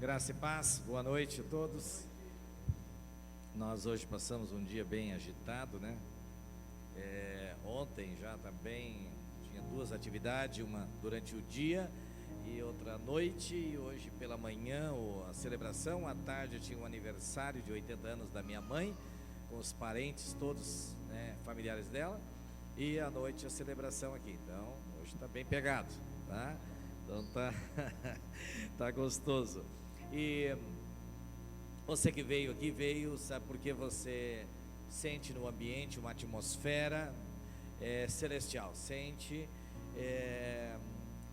Graça e paz, boa noite a todos. Nós hoje passamos um dia bem agitado, né? Ontem já também tinha duas atividades, uma durante o dia e outra à noite, e hoje pela manhã a celebração, à tarde eu tinha um aniversário de 80 anos da minha mãe, com os parentes todos, né, familiares dela, e à noite a celebração aqui. Então hoje está bem pegado, tá? Então tá gostoso. E você que veio aqui, sabe porque você sente no ambiente uma atmosfera celestial, sente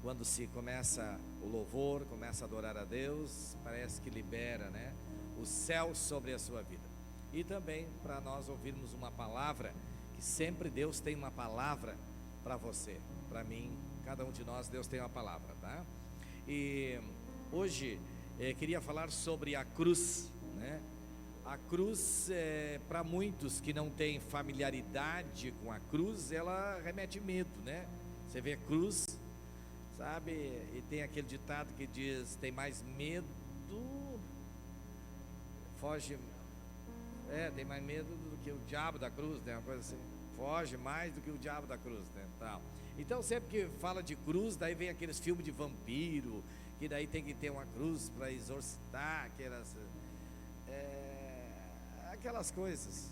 quando se começa o louvor, começa a adorar a Deus, parece que libera, né, o céu sobre a sua vida. E também para nós ouvirmos uma palavra, que sempre Deus tem uma palavra para você, para mim, cada um de nós, Deus tem uma palavra, tá? E hoje queria falar sobre a cruz, né? A cruz, para muitos que não têm familiaridade com a cruz, ela remete medo, né? Você vê cruz, sabe? E tem aquele ditado que diz: tem mais medo, foge, tem mais medo do que o diabo da cruz, né? Uma coisa assim, foge mais do que o diabo da cruz, né? Tal. Então sempre que fala de cruz, daí vem aqueles filmes de vampiro, que daí tem que ter uma cruz para exorcitar, aquelas coisas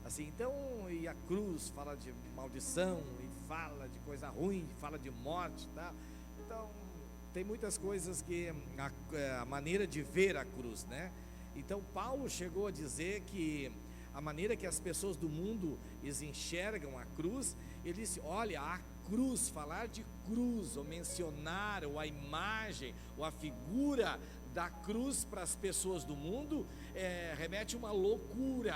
assim. Então, e a cruz fala de maldição, e fala de coisa ruim, fala de morte, tá? Então tem muitas coisas que a maneira de ver a cruz, né? Então Paulo chegou a dizer que a maneira que as pessoas do mundo enxergam a cruz, ele disse: olha, a cruz, falar de cruz, ou mencionar, ou a imagem, ou a figura da cruz para as pessoas do mundo, remete a uma loucura.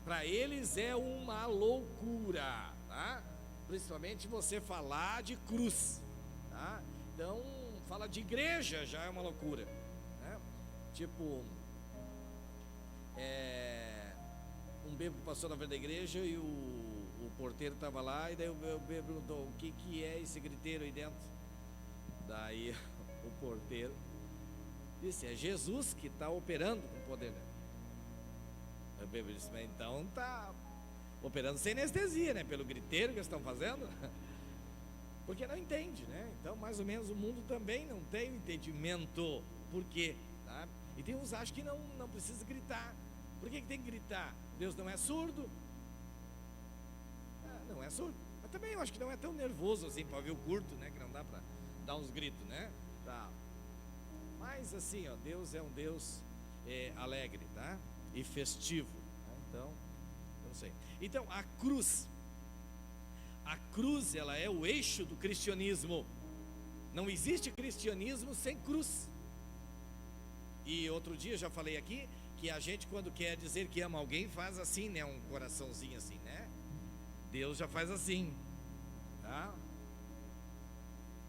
Para eles é uma loucura, tá? Principalmente você falar de cruz, tá? Então, fala de igreja já é uma loucura, né? Tipo, um bêbado passou na frente da igreja e o porteiro estava lá, e daí o bêbado perguntou: o que é esse griteiro aí dentro? Daí o porteiro disse: é Jesus que está operando com poder. O bêbado disse: mas então está operando sem anestesia, né? Pelo griteiro que eles estão fazendo. Porque não entende, né? Então mais ou menos o mundo também não tem o entendimento. Por quê? Tá? E tem uns que acham que não precisa gritar. Por que tem que gritar? Deus não é surdo? Não é surdo, mas também eu acho que não é tão nervoso assim para ver o curto, né? Que não dá para dar uns gritos, né? Tá. Mas assim, ó, Deus é um Deus alegre, tá? E festivo, tá? Então, eu não sei. Então, a cruz, ela é o eixo do cristianismo. Não existe cristianismo sem cruz. E outro dia eu já falei aqui que a gente, quando quer dizer que ama alguém, faz assim, né? Um coraçãozinho assim, né? Deus já faz assim, tá?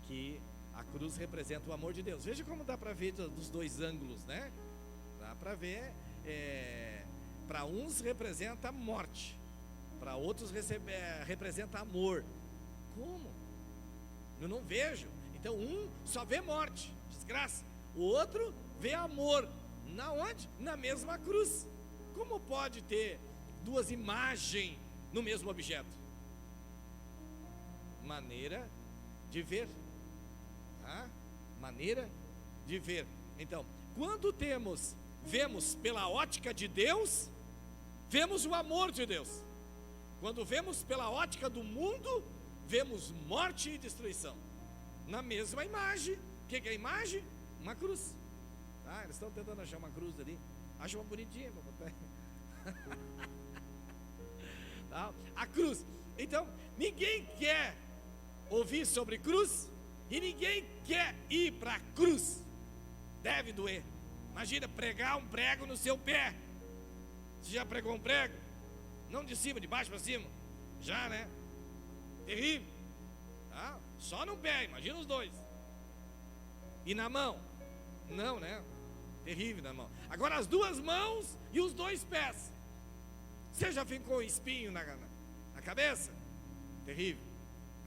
Que a cruz representa o amor de Deus. Veja como dá para ver dos dois ângulos, né? Dá para ver, para uns representa morte, para outros representa amor. Como? Eu não vejo. Então um só vê morte, desgraça. O outro vê amor. Na onde? Na mesma cruz. Como pode ter duas imagens no mesmo objeto? Maneira de ver, tá? Maneira de ver. Então, quando vemos pela ótica de Deus, vemos o amor de Deus. Quando vemos pela ótica do mundo, vemos morte e destruição. Na mesma imagem. O que é a imagem? Uma cruz. Ah, eles estão tentando achar uma cruz ali. Acha uma bonitinha para botar. Tá? A cruz. Então, ninguém quer ouvir sobre cruz e ninguém quer ir para a cruz. Deve doer. Imagina pregar um prego no seu pé. Você já pregou um prego? Não de cima, de baixo para cima. Já, né? Terrível. Tá? Só no pé, imagina os dois. E na mão? Não, né? Terrível na mão. Agora as duas mãos e os dois pés. Você já ficou espinho na cabeça? Terrível.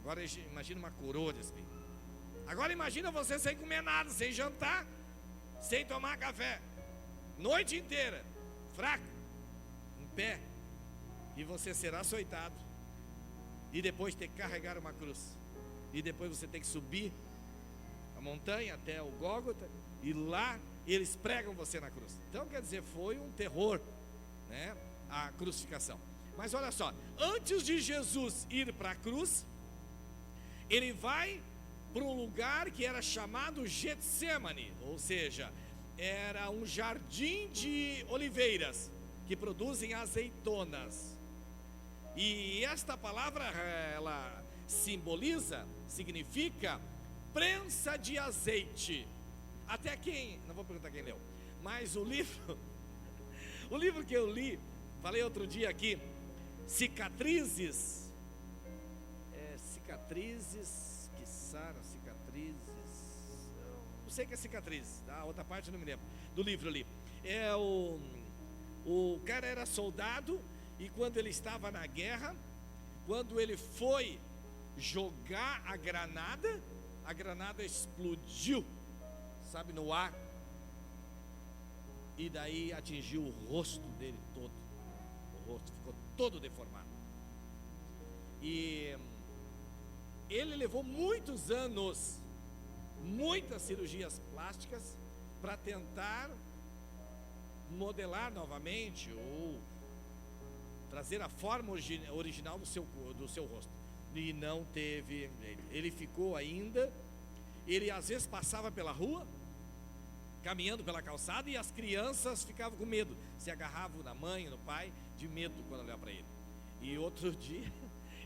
Agora imagina uma coroa de espinho. Agora imagina você sem comer nada, sem jantar. sem tomar café, noite inteira, fraco, em pé, e você será açoitado, e depois ter que carregar uma cruz, e depois você tem que subir a montanha até o Gólgota, e lá eles pregam você na cruz. Então quer dizer, foi um terror, né, a crucificação. Mas olha só, antes de Jesus ir para a cruz, ele vai para um lugar que era chamado Getsemane, ou seja, era um jardim de oliveiras que produzem azeitonas. E esta palavra, ela simboliza, significa prensa de azeite. Até quem, não vou perguntar quem leu, mas o livro que eu li, falei outro dia aqui, Cicatrizes, que saram, cicatrizes, não sei que é cicatrizes, a outra parte não me lembro, do livro ali, o cara era soldado, e quando ele estava na guerra, quando ele foi jogar a granada explodiu, sabe, no ar, e daí atingiu o rosto dele todo, o rosto ficou todo deformado, e ele levou muitos anos, muitas cirurgias plásticas, para tentar modelar novamente, ou trazer a forma original do seu rosto, e não teve. Ele ficou ainda, ele às vezes passava pela rua, caminhando pela calçada, e as crianças ficavam com medo, se agarravam na mãe, no pai, de medo quando olhavam para ele. E outro dia,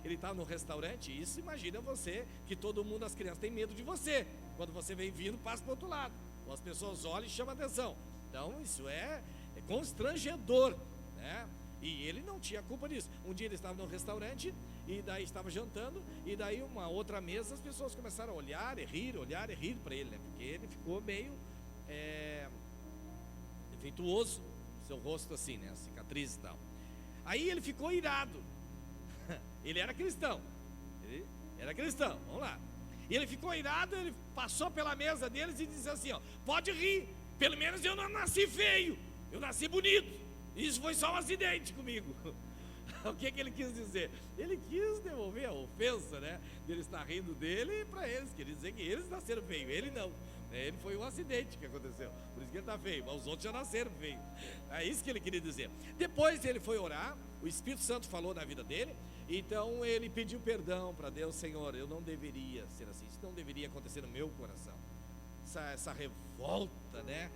ele estava no restaurante, e isso, imagina você, que todo mundo, as crianças, tem medo de você, quando você vem vindo, passa para o outro lado, as pessoas olham e chamam atenção. Então isso é constrangedor, né? E ele não tinha culpa disso. Um dia ele estava no restaurante, e daí estava jantando, e daí uma outra mesa, as pessoas começaram a olhar e rir para ele, né? Porque ele ficou meio defeituoso, seu rosto assim, né? Cicatriz e tal. Aí ele ficou irado. Ele era cristão, vamos lá. E ele ficou irado, ele passou pela mesa deles e disse assim, ó, pode rir, pelo menos eu não nasci feio, eu nasci bonito. Isso foi só um acidente comigo. O que ele quis dizer? Ele quis devolver a ofensa, né? Ele está rindo dele para eles, quer dizer que eles nasceram feio, ele não. Ele foi um acidente que aconteceu, por isso que ele está feio, mas os outros já nasceram feio. É isso que ele queria dizer. Depois ele foi orar, o Espírito Santo falou na vida dele, então ele pediu perdão para Deus. Senhor, eu não deveria ser assim, isso não deveria acontecer no meu coração. Essa revolta, né?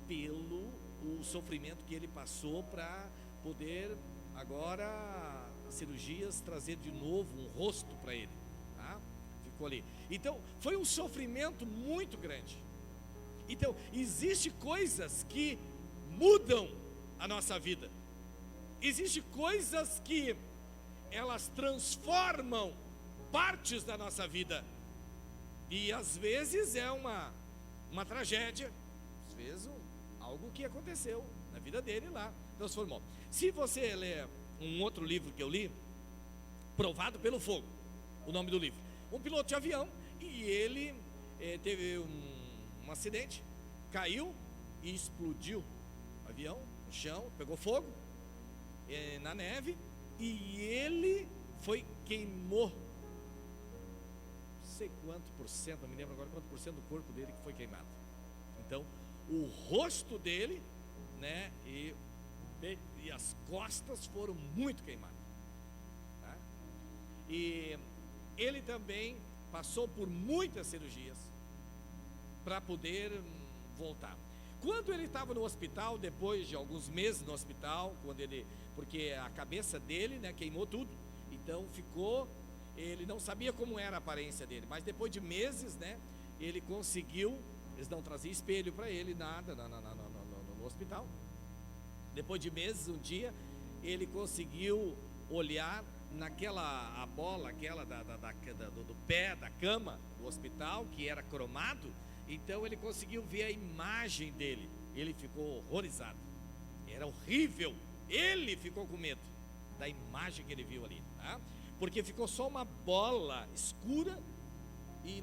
Pelo o sofrimento que ele passou para poder agora as cirurgias trazer de novo um rosto para ele, tá? Ficou ali. Então foi um sofrimento muito grande. Então existe coisas que mudam a nossa vida, existe coisas que elas transformam partes da nossa vida, e às vezes é uma tragédia, às vezes algo que aconteceu na vida dele lá, transformou. Se você ler um outro livro que eu li, Provado pelo Fogo, o nome do livro, um piloto de avião, e ele teve um acidente, caiu e explodiu o avião no chão, pegou fogo na neve, e ele queimou, não sei quanto por cento, não me lembro agora quanto por cento do corpo dele que foi queimado. Então o rosto dele, né, e as costas foram muito queimadas, tá? E ele também passou por muitas cirurgias para poder voltar. Quando ele estava no hospital, depois de alguns meses no hospital, porque a cabeça dele, né, queimou tudo, então ele não sabia como era a aparência dele, mas depois de meses, né, ele conseguiu. Eles não traziam espelho para ele, nada no hospital. Depois de meses, um dia, ele conseguiu olhar a bola, aquela do pé da cama do hospital, que era cromado. Então ele conseguiu ver a imagem dele. Ele ficou horrorizado. Era horrível. Ele ficou com medo da imagem que ele viu ali, tá? Porque ficou só uma bola escura e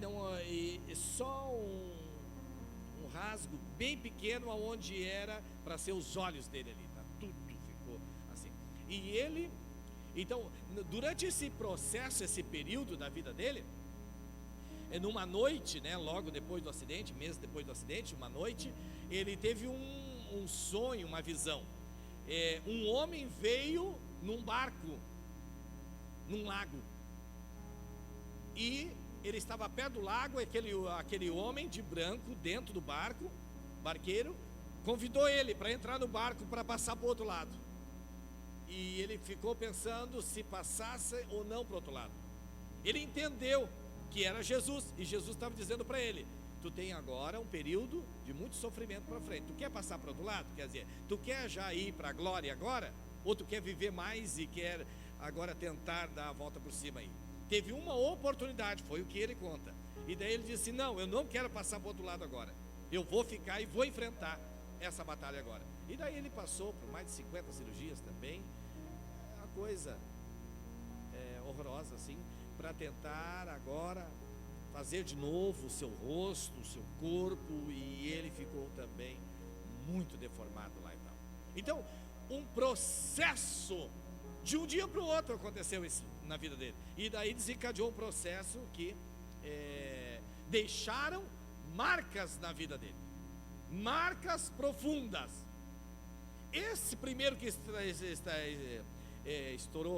só um rasgo bem pequeno, aonde era para ser os olhos dele ali, tá? Tudo ficou assim. E ele, então, durante esse processo, esse período da vida dele, numa noite, né, logo depois do acidente, meses depois do acidente, uma noite, ele teve um sonho, uma visão. Um homem veio num barco, num lago, e ele estava perto do lago. Aquele homem de branco dentro do barco, barqueiro, convidou ele para entrar no barco para passar para o outro lado. E ele ficou pensando se passasse ou não para o outro lado. Ele entendeu que era Jesus, e Jesus estava dizendo para ele: tu tem agora um período de muito sofrimento para frente. Tu quer passar para o outro lado? Quer dizer, tu quer já ir para a glória agora? Ou tu quer viver mais e quer agora tentar dar a volta por cima aí? Teve uma oportunidade, foi o que ele conta. E daí ele disse: não, eu não quero passar para o outro lado agora. Eu vou ficar e vou enfrentar essa batalha agora. E daí ele passou por mais de 50 cirurgias também. É uma coisa horrorosa assim, para tentar agora fazer de novo o seu rosto, o seu corpo, e ele ficou também muito deformado lá e tal. Então, um processo de um dia para o outro aconteceu isso na vida dele, e daí desencadeou um processo que deixaram marcas na vida dele, marcas profundas. Esse primeiro que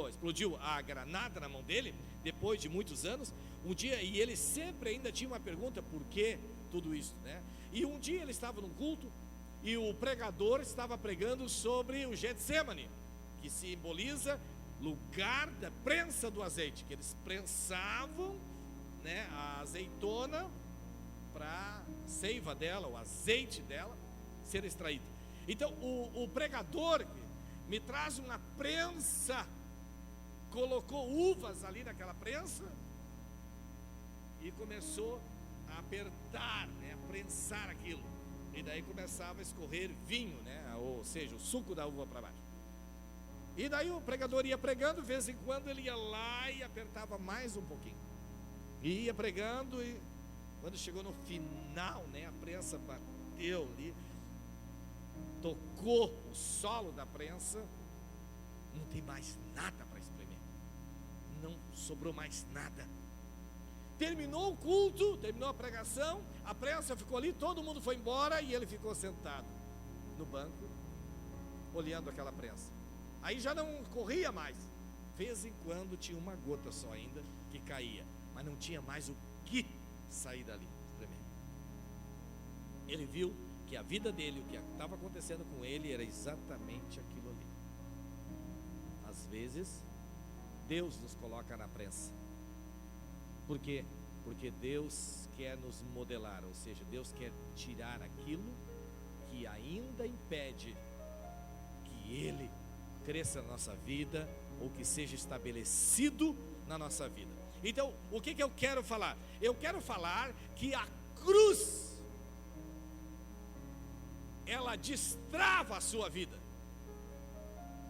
explodiu a granada na mão dele, depois de muitos anos, um dia, e ele sempre ainda tinha uma pergunta: por que tudo isso, né? E um dia ele estava num culto, e o pregador estava pregando sobre o Getsemane, que simboliza lugar da prensa do azeite, que eles prensavam, né, a azeitona para a seiva dela, o azeite dela ser extraído. Então o pregador me traz uma prensa, colocou uvas ali naquela prensa e começou a apertar, né, a prensar aquilo, e daí começava a escorrer vinho, né, ou seja, o suco da uva para baixo. E daí o pregador ia pregando, de vez em quando ele ia lá e apertava mais um pouquinho, e ia pregando, e quando chegou no final, né, a prensa bateu ali, tocou o solo da prensa, não tem mais nada para espremer, não sobrou mais nada. Terminou o culto, terminou a pregação, a prensa ficou ali, todo mundo foi embora, e ele ficou sentado no banco, olhando aquela prensa. Aí já não corria mais, de vez em quando tinha uma gota só ainda que caía, mas não tinha mais o que sair dali, espremer. Ele viu que a vida dele, o que estava acontecendo com ele, era exatamente aquilo ali. Às vezes Deus nos coloca na prensa. Por quê? Porque Deus quer nos modelar, ou seja, Deus quer tirar aquilo que ainda impede que Ele cresça na nossa vida, ou que seja estabelecido na nossa vida. Então, o que eu quero falar? Eu quero falar que a cruz, ela destrava a sua vida.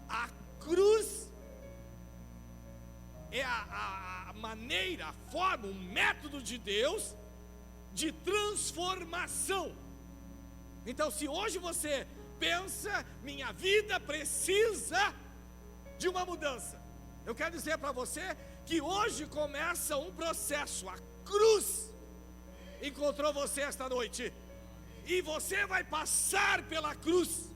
A cruz é a maneira, a forma, o método de Deus de transformação. Então, se hoje você pensa, minha vida precisa de uma mudança, eu quero dizer para você que hoje começa um processo. A cruz encontrou você esta noite, e você vai passar pela cruz,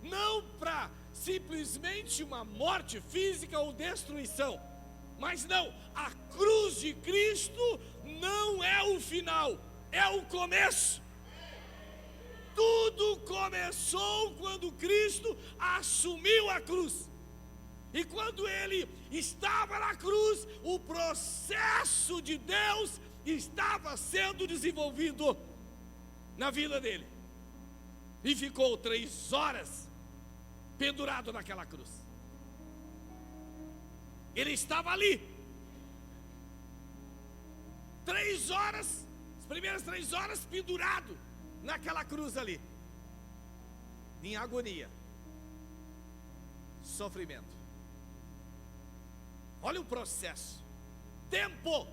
não para simplesmente uma morte física ou destruição, mas não, a cruz de Cristo não é o final, é o começo. Tudo começou quando Cristo assumiu a cruz. E quando Ele estava na cruz, o processo de Deus estava sendo desenvolvido na vida dele. E ficou 3 horas pendurado naquela cruz. Ele estava ali 3 horas, as primeiras 3 horas pendurado naquela cruz ali, em agonia, sofrimento. Olha o processo. Tempo.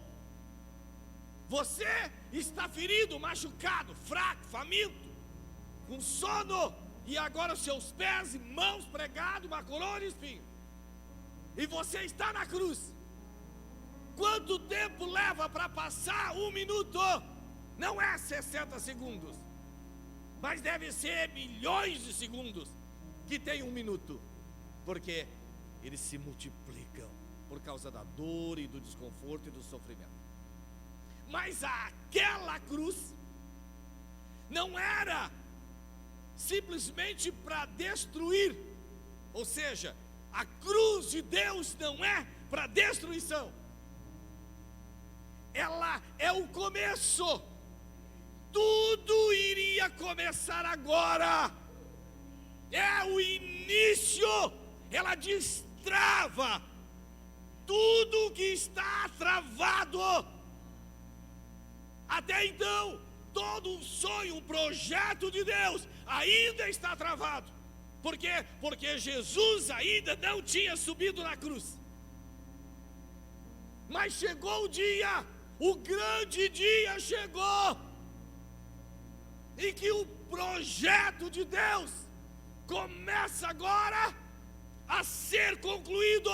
Você está ferido, machucado, fraco, faminto, com sono, e agora seus pés e mãos pregados, uma coroa de espinho, e você está na cruz. Quanto tempo leva para passar 1 minuto? Não é 60 segundos, mas deve ser milhões de segundos que tem 1 minuto, porque eles se multiplicam por causa da dor e do desconforto e do sofrimento. Mas aquela cruz não era simplesmente para destruir, ou seja, a cruz de Deus não é para destruição, ela é o começo. Tudo iria começar agora, é o início. Ela destrava tudo que está travado. Até então, todo um sonho, um projeto de Deus ainda está travado. Por quê? Porque Jesus ainda não tinha subido na cruz. Mas chegou o dia, o grande dia chegou, em que o projeto de Deus começa agora a ser concluído.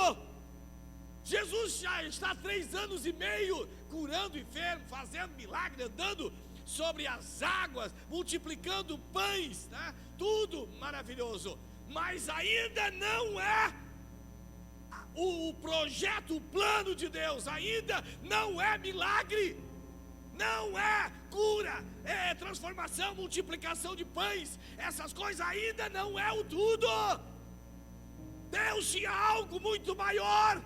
Jesus já está há 3 anos e meio curando enfermos, fazendo milagre, andando sobre as águas, multiplicando pães, né? Tudo maravilhoso, mas ainda não é o projeto, o plano de Deus, ainda não é milagre, não é cura, é transformação, multiplicação de pães, essas coisas ainda não é o tudo. Deus tinha algo muito maior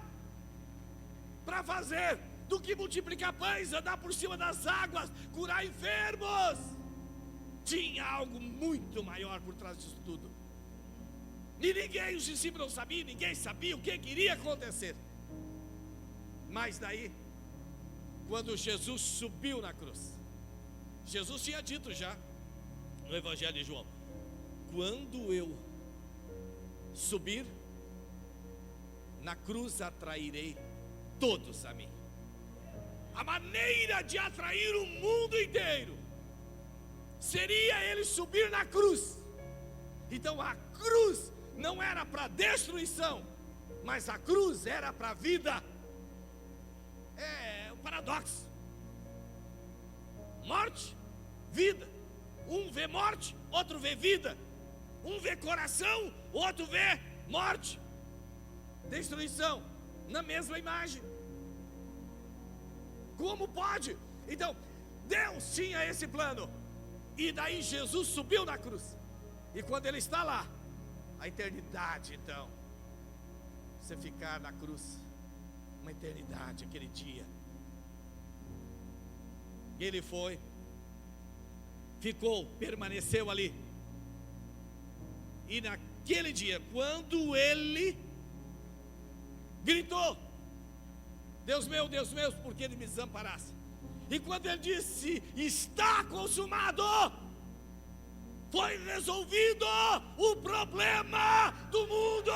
para fazer do que multiplicar pães, andar por cima das águas, curar enfermos. Tinha algo muito maior por trás disso tudo. E ninguém, os discípulos não sabiam, ninguém sabia o que iria acontecer. Mas daí, quando Jesus subiu na cruz, Jesus tinha dito já no Evangelho de João: quando eu subir na cruz, atrairei todos a mim. A maneira de atrair o mundo inteiro seria ele subir na cruz. Então a cruz não era para destruição, mas a cruz era para vida. É um paradoxo. Morte, vida. Um vê morte, outro vê vida. Um vê coração, outro vê morte, destruição, na mesma imagem. Como pode? Então, Deus tinha esse plano, e daí Jesus subiu na cruz. E quando ele está lá, a eternidade, então, você ficar na cruz uma eternidade, aquele dia. Ele foi, ficou, permaneceu ali. E naquele dia, quando ele gritou: Deus meu, por que ele me desamparasse? E quando ele disse: está consumado, foi resolvido o problema do mundo.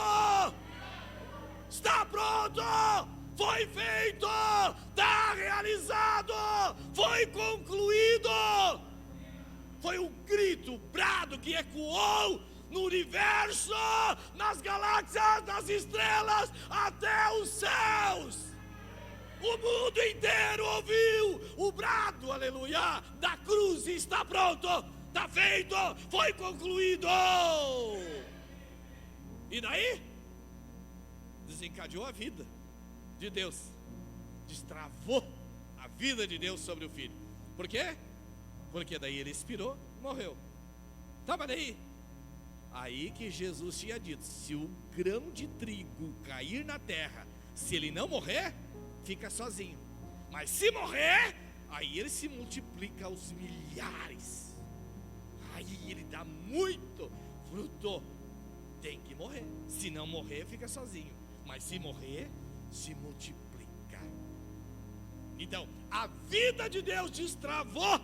Está pronto, foi feito, está realizado, foi concluído. Foi um grito, brado que ecoou no universo, nas galáxias, nas estrelas, até os céus. O mundo inteiro ouviu o brado, aleluia, da cruz. Está pronto, está feito, foi concluído. E daí desencadeou a vida de Deus, destravou a vida de Deus sobre o filho. Por quê? Porque daí ele expirou, morreu. Mas daí, aí que Jesus tinha dito: se o grão de trigo cair na terra, se ele não morrer, fica sozinho. Mas se morrer, aí ele se multiplica aos milhares. Aí ele dá muito fruto. Tem que morrer. Se não morrer, fica sozinho. Mas se morrer, se multiplica. Então, a vida de Deus destravou,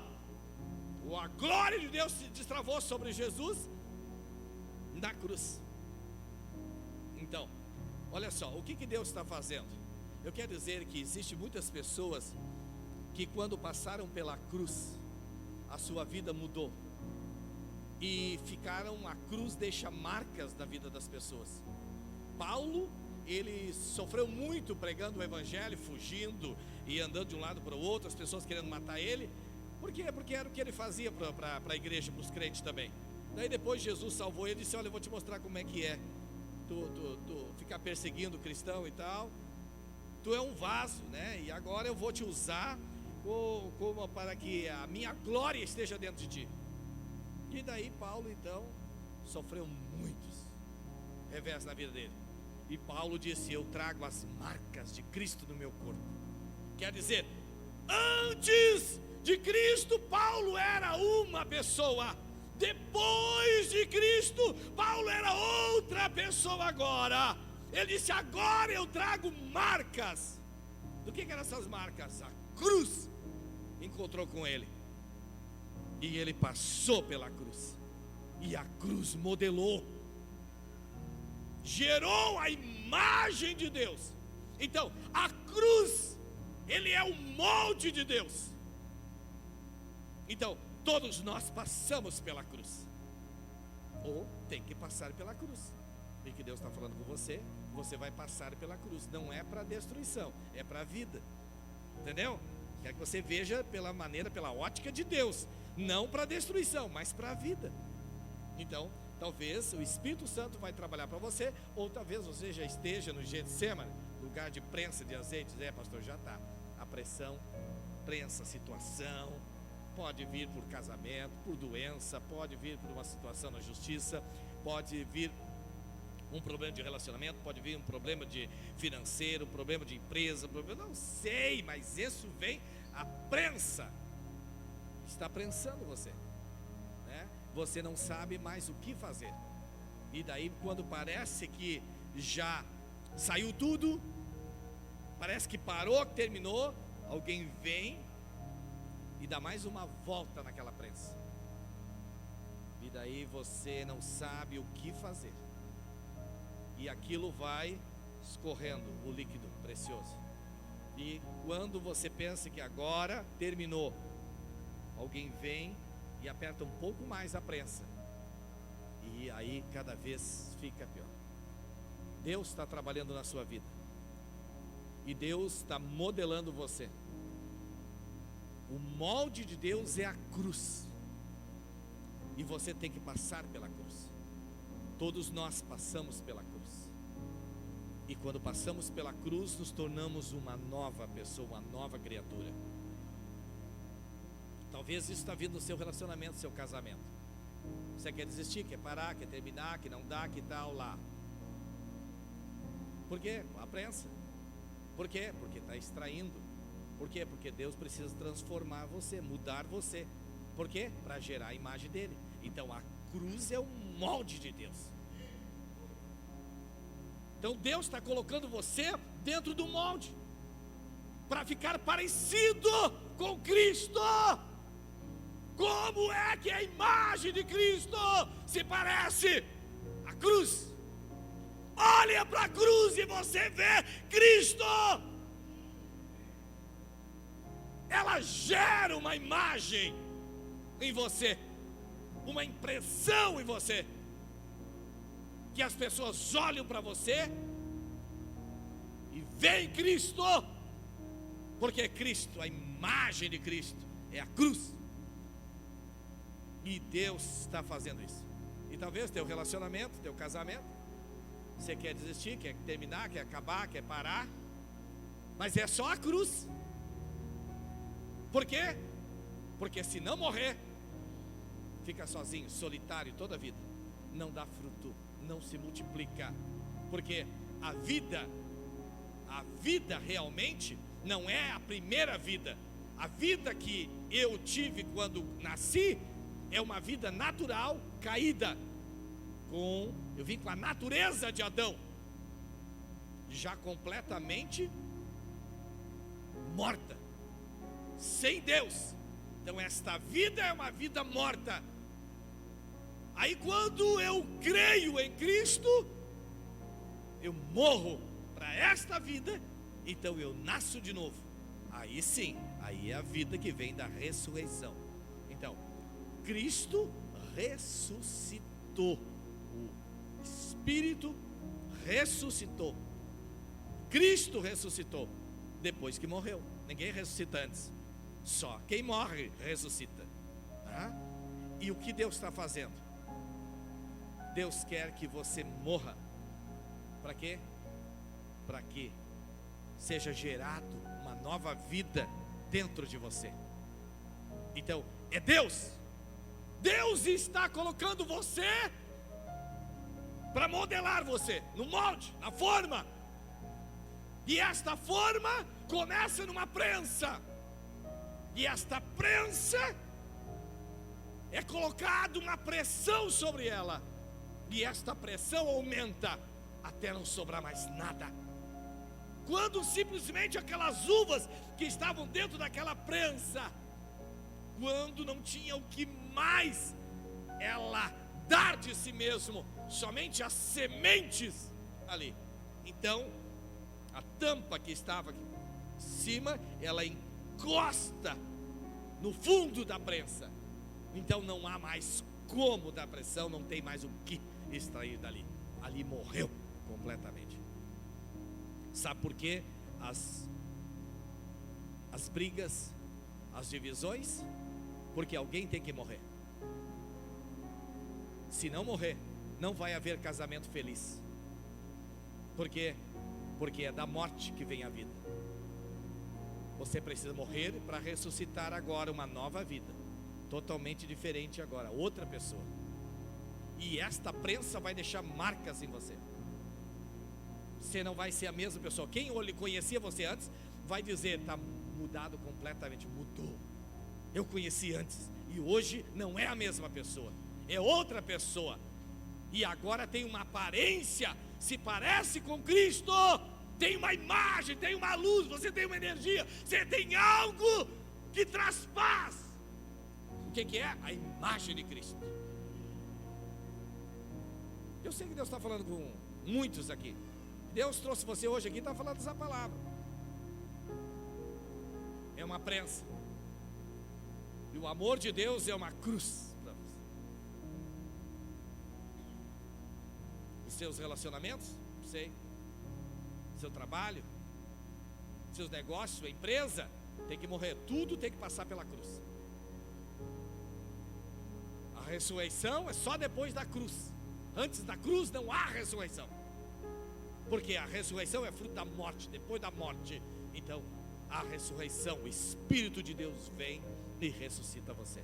a glória de Deus se destravou sobre Jesus na cruz. Então, olha só, o que Deus está fazendo? Eu quero dizer que existem muitas pessoas que quando passaram pela cruz, a sua vida mudou. e a cruz deixa marcas na vida das pessoas. Paulo, ele sofreu muito pregando o evangelho, fugindo e andando de um lado para o outro, as pessoas querendo matar ele. Por quê? Porque era o que ele fazia para a igreja, para os crentes também. Daí depois Jesus salvou ele e disse: olha, eu vou te mostrar como é que é tu ficar perseguindo o cristão e tal. Tu é um vaso, né? E agora eu vou te usar como para que a minha glória esteja dentro de ti. E daí Paulo então sofreu muitos revés na vida dele. E Paulo disse: eu trago as marcas de Cristo no meu corpo. Quer dizer, antes de Cristo, Paulo era uma pessoa. Depois de Cristo, Paulo era outra pessoa agora. Ele disse: agora eu trago marcas. Do que eram essas marcas? A cruz encontrou com ele. E ele passou pela cruz. E a cruz modelou, gerou a imagem de Deus. Então, a cruz, ele é o molde de Deus. Então, todos nós passamos pela cruz, ou tem que passar pela cruz. E que Deus está falando com você, você vai passar pela cruz. Não é para destruição, é para a vida. Entendeu? Quer que você veja pela maneira, pela ótica de Deus. Não para destruição, mas para a vida. Então, talvez o Espírito Santo vai trabalhar para você, ou talvez você já esteja no Getsemane, lugar de prensa de azeites. Pastor, já está. A pressão, prensa, situação. Pode vir por casamento, por doença, pode vir por uma situação na justiça, pode vir um problema de relacionamento, pode vir um problema de financeiro, um problema de empresa, não sei, mas isso vem, a prensa está prensando você, né? Você não sabe mais o que fazer. E daí, quando parece que já saiu tudo, parece que parou, que terminou, alguém vem e dá mais uma volta naquela prensa. E daí você não sabe o que fazer. E aquilo vai escorrendo, o líquido precioso. E quando você pensa que agora terminou, alguém vem e aperta um pouco mais a prensa. E aí cada vez fica pior. Deus está trabalhando na sua vida. E Deus está modelando você. O molde de Deus é a cruz. E você tem que passar pela cruz. Todos nós passamos pela cruz. E quando passamos pela cruz, nos tornamos uma nova pessoa, uma nova criatura. Talvez isso está vindo do seu relacionamento, do seu casamento. Você quer desistir, quer parar, quer terminar, que não dá, que tal lá. Por quê? A prensa. Por quê? Porque está extraindo. Por quê? Porque Deus precisa transformar você, mudar você. Por quê? Para gerar a imagem dele. Então a cruz é o molde de Deus. Então Deus está colocando você dentro do molde, para ficar parecido com Cristo. Como é que a imagem de Cristo se parece? A cruz. Olha para a cruz e você vê Cristo. Ela gera uma imagem em você, uma impressão em você, que as pessoas olham para você e veem Cristo, porque Cristo, a imagem de Cristo é a cruz. E Deus está fazendo isso. E talvez teu relacionamento, teu casamento, você quer desistir, quer terminar, quer acabar, quer parar, mas é só a cruz. Por quê? Porque se não morrer, fica sozinho, solitário toda a vida, não dá fruto, não se multiplica. Porque a vida realmente não é a primeira vida. A vida que eu tive quando nasci é uma vida natural, caída. Eu vim com a natureza de Adão, já completamente morta, sem Deus. Então esta vida é uma vida morta. Aí quando eu creio em Cristo, eu morro para esta vida, então eu nasço de novo. Aí sim, aí é a vida que vem da ressurreição. Então, Cristo ressuscitou. O Espírito ressuscitou. Cristo ressuscitou depois que morreu. Ninguém ressuscita antes. Só quem morre ressuscita. Tá? E o que Deus está fazendo? Deus quer que você morra. Para quê? Para que seja gerado uma nova vida dentro de você. Então, é Deus. Deus está colocando você para modelar você, no molde, na forma. E esta forma começa numa prensa. E esta prensa é colocada uma pressão sobre ela. E esta pressão aumenta até não sobrar mais nada. Quando simplesmente aquelas uvas que estavam dentro daquela prensa, quando não tinha o que mais ela dar de si mesmo, somente as sementes ali. Então, a tampa que estava aqui em cima, ela encosta no fundo da prensa. Então não há mais como dar pressão, não tem mais o que extrair dali. Ali morreu completamente. Sabe por quê? As brigas, as divisões? Porque alguém tem que morrer. Se não morrer, não vai haver casamento feliz. Por quê? Porque é da morte que vem a vida. Você precisa morrer para ressuscitar agora uma nova vida, totalmente diferente agora, outra pessoa. E esta prensa vai deixar marcas em você. Você não vai ser a mesma pessoa. Quem conhecia você antes vai dizer: está mudado completamente. Mudou. Eu conheci antes e hoje não é a mesma pessoa, é outra pessoa. E agora tem uma aparência, se parece com Cristo, tem uma imagem, tem uma luz, você tem uma energia, você tem algo que traz paz. O que é? A imagem de Cristo. Eu sei que Deus está falando com muitos aqui. Deus trouxe você hoje aqui e está falando essa palavra. É uma prensa. E o amor de Deus é uma cruz para você. Os seus relacionamentos, sei. Seu trabalho, seus negócios, sua empresa, tem que morrer. Tudo tem que passar pela cruz. A ressurreição é só depois da cruz. Antes da cruz não há ressurreição. Porque a ressurreição é fruto da morte. Depois da morte, então, a ressurreição, o Espírito de Deus vem e ressuscita você.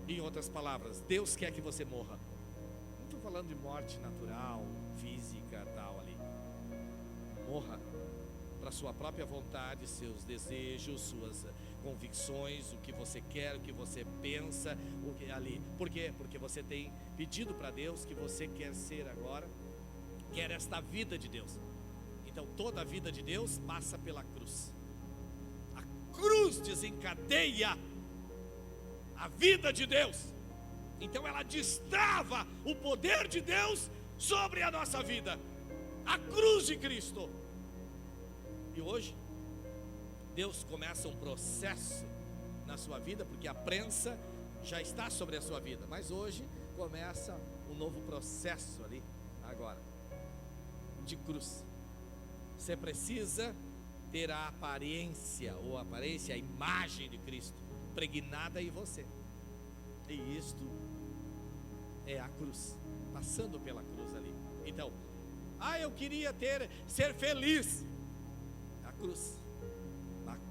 Em outras palavras, Deus quer que você morra. Não estou falando de morte natural, física, tal ali. Morra para sua própria vontade, seus desejos, suas convicções, o que você quer, o que você pensa, o que ali. Por quê? Porque você tem pedido para Deus que você quer ser agora, quer esta vida de Deus. Então toda a vida de Deus passa pela cruz. A cruz desencadeia a vida de Deus. Então ela destrava o poder de Deus sobre a nossa vida. A cruz de Cristo. E hoje Deus começa um processo na sua vida, porque a prensa já está sobre a sua vida, mas hoje começa um novo processo ali, agora, de cruz. Você precisa ter a aparência, a imagem de Cristo impregnada em você. E isto é a cruz, passando pela cruz ali. Então, eu queria ser feliz. A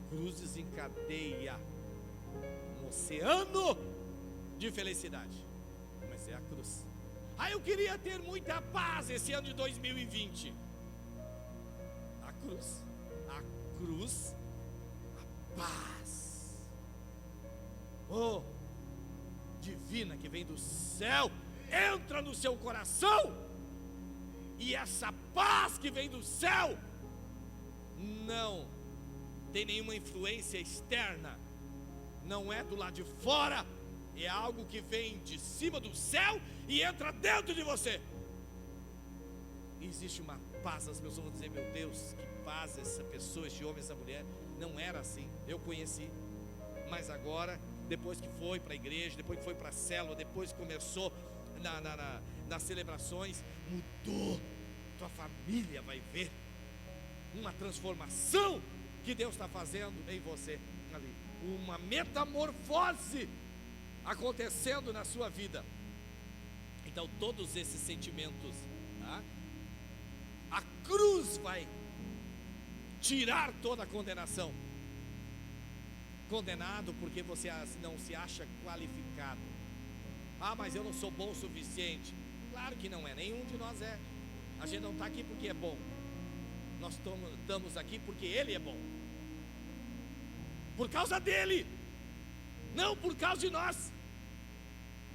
cruz desencadeia um oceano de felicidade. Mas é a cruz. Eu queria ter muita paz esse ano de 2020. A cruz, a paz, divina, que vem do céu, entra no seu coração. E essa paz que vem do céu não tem nenhuma influência externa, não é do lado de fora, é algo que vem de cima do céu e entra dentro de você. E existe uma paz. As pessoas vão dizer: meu Deus, que paz essa pessoa, esse homem, essa mulher. Não era assim, eu conheci, mas agora depois que foi para a igreja, depois que foi para a célula, depois que começou nas celebrações, mudou. Tua família vai ver uma transformação que Deus está fazendo em você ali, uma metamorfose acontecendo na sua vida. Então todos esses sentimentos, tá? A cruz vai tirar toda a condenação. Condenado porque você não se acha qualificado. Ah, mas eu não sou bom o suficiente. Claro que não é, nenhum de nós é. A gente não está aqui porque é bom. Nós estamos aqui porque Ele é bom. Por causa dEle, não por causa de nós.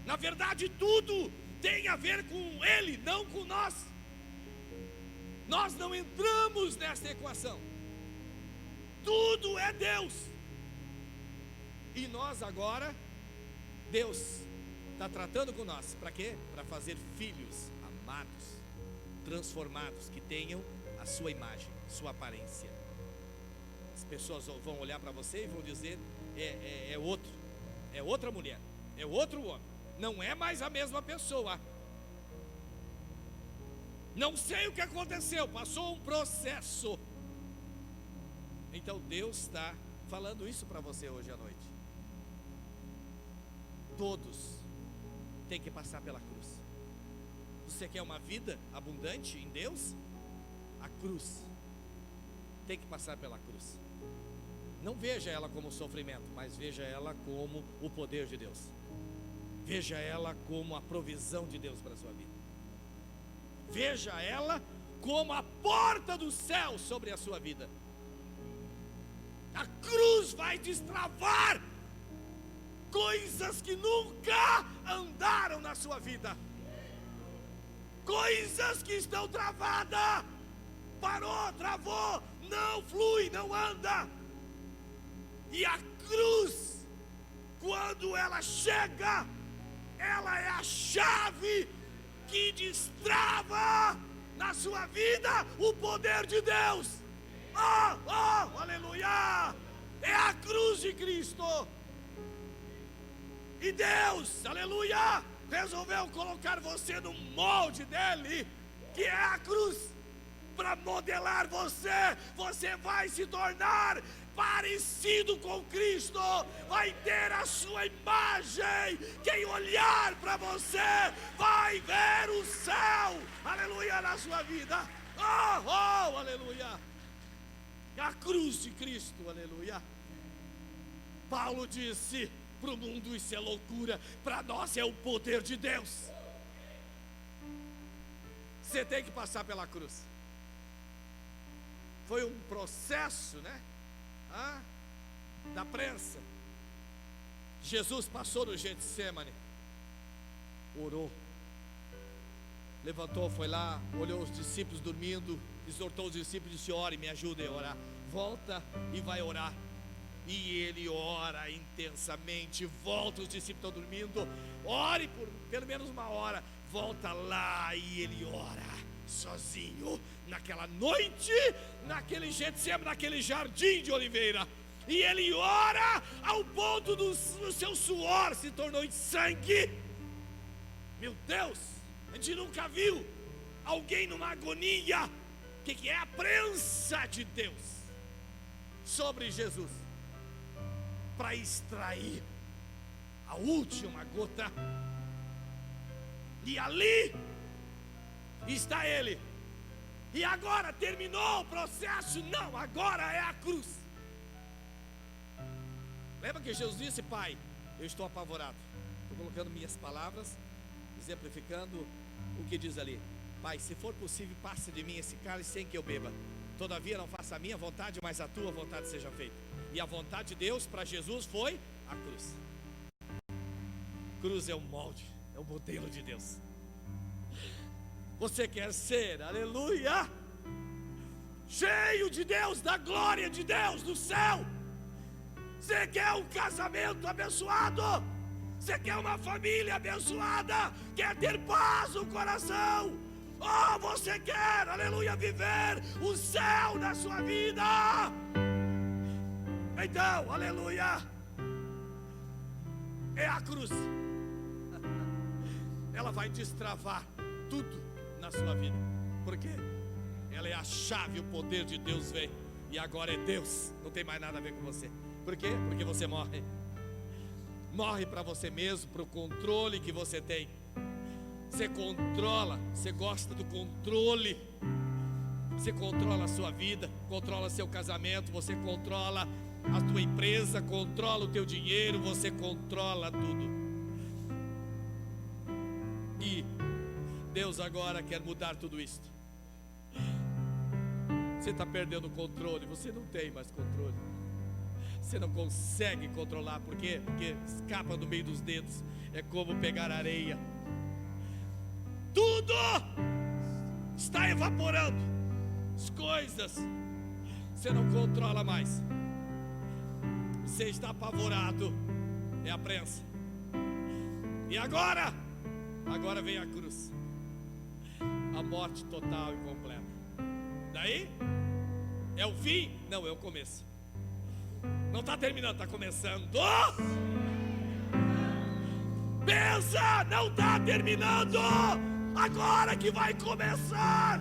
Na verdade, tudo tem a ver com Ele, não com nós. Nós não entramos nessa equação. Tudo é Deus. E nós agora, Deus está tratando com nós. Para quê? Para fazer filhos amados, transformados, que tenham a sua imagem, sua aparência. As pessoas vão olhar para você e vão dizer: é outro, é outra mulher, é outro homem. Não é mais a mesma pessoa. Não sei o que aconteceu, passou um processo. Então Deus está falando isso para você hoje à noite. Todos têm que passar pela cruz. Você quer uma vida abundante em Deus? A cruz tem que passar pela cruz. Não veja ela como sofrimento, mas veja ela como o poder de Deus. Veja ela como a provisão de Deus para a sua vida. Veja ela como a porta do céu sobre a sua vida. A cruz vai destravar coisas que nunca andaram na sua vida. Coisas que estão travadas. Parou, travou, não flui, não anda. E a cruz, quando ela chega, ela é a chave que destrava na sua vida o poder de Deus. Oh, aleluia! É a cruz de Cristo. E Deus, aleluia, resolveu colocar você no molde dele, que é a cruz, para modelar você. Você vai se tornar parecido com Cristo, vai ter a sua imagem. Quem olhar para você vai ver o céu, aleluia, na sua vida. Oh, aleluia. A cruz de Cristo, aleluia. Paulo disse: para o mundo isso é loucura, para nós é o poder de Deus. Você tem que passar pela cruz. Foi um processo, né? Da prensa. Jesus passou no Getsemane, orou, levantou, foi lá, olhou os discípulos dormindo, exortou os discípulos e disse: ore, me ajudem a orar. Volta e vai orar. E ele ora intensamente. Volta, os discípulos estão dormindo, ore por pelo menos uma hora. Volta lá e ele ora sozinho, naquela noite, naquele Getsemane, naquele jardim de oliveira. E ele ora ao ponto do seu suor se tornou em sangue. Meu Deus, a gente nunca viu alguém numa agonia. O que é a prensa de Deus sobre Jesus, para extrair a última gota. E ali está ele. E agora terminou o processo? Não, agora é a cruz. Lembra que Jesus disse: Pai, eu estou apavorado. Estou colocando minhas palavras, exemplificando o que diz ali. Pai, se for possível, passe de mim esse cálice sem que eu beba. Todavia não faça a minha vontade, mas a tua vontade seja feita. E a vontade de Deus para Jesus foi a cruz. Cruz é o molde, é o modelo de Deus. Você quer ser, aleluia, cheio de Deus, da glória de Deus, do céu? Você quer um casamento abençoado? Você quer uma família abençoada? Quer ter paz no coração? Oh, você quer, aleluia, viver o céu na sua vida? Então, aleluia, é a cruz. Ela vai destravar tudo na sua vida. Por quê? Ela é a chave, o poder de Deus vem. E agora é Deus, não tem mais nada a ver com você. Por quê? Porque você morre. Morre para você mesmo, para o controle que você tem. Você controla, você gosta do controle. Você controla a sua vida, controla seu casamento, você controla a tua empresa, controla o teu dinheiro, você controla tudo. E Deus agora quer mudar tudo isso. Você está perdendo o controle, você não tem mais controle. Você não consegue controlar, por quê? Porque escapa do meio dos dedos. É como pegar areia. Tudo está evaporando. As coisas você não controla mais. Você está apavorado. É a prensa. E agora vem a cruz. A morte total e completa. Daí é o fim? Não, é o começo. Não está terminando, está começando. Pensa, não está terminando. Agora que vai começar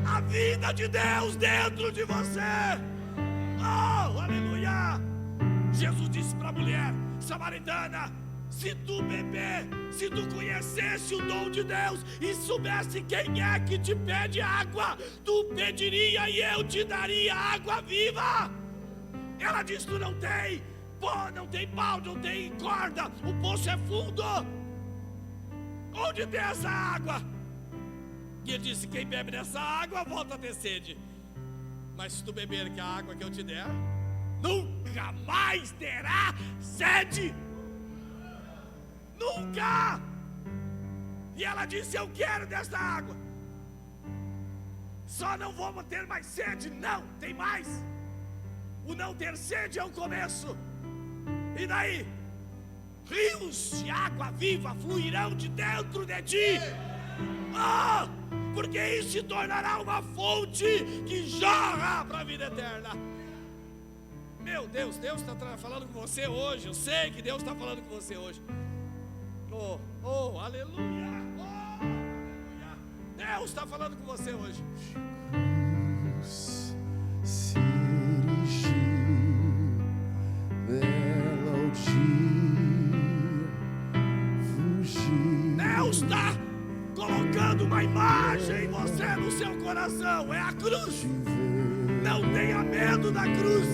a vida de Deus dentro de você. Oh, aleluia. Jesus disse para a mulher samaritana: se tu beber, se tu conhecesse o dom de Deus e soubesse quem é que te pede água, tu pediria e eu te daria água viva. Ela disse: tu não tem pó, não tem pau, não tem corda, o poço é fundo. Onde tem essa água? E ele disse: quem bebe dessa água volta a ter sede. Mas se tu beber que a água que eu te der, nunca mais terá sede. Nunca. E ela disse: eu quero dessa água. Só não vamos ter mais sede. Não, tem mais. O não ter sede é o começo. E daí? Rios de água viva fluirão de dentro de ti. Porque isso se tornará uma fonte que jorra para a vida eterna. Meu Deus, Deus está falando com você hoje. Eu sei que Deus está falando com você hoje. Oh, aleluia. Oh, aleluia. Deus está falando com você hoje. Se erigir dela ao dia fugir. Deus está colocando uma imagem em você, no seu coração. É a cruz. Não tenha medo da cruz.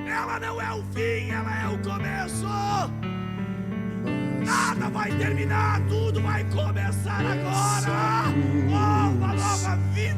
Ela não é o fim, ela é o começo. Nada vai terminar, tudo vai começar agora. Oh, uma nova vida.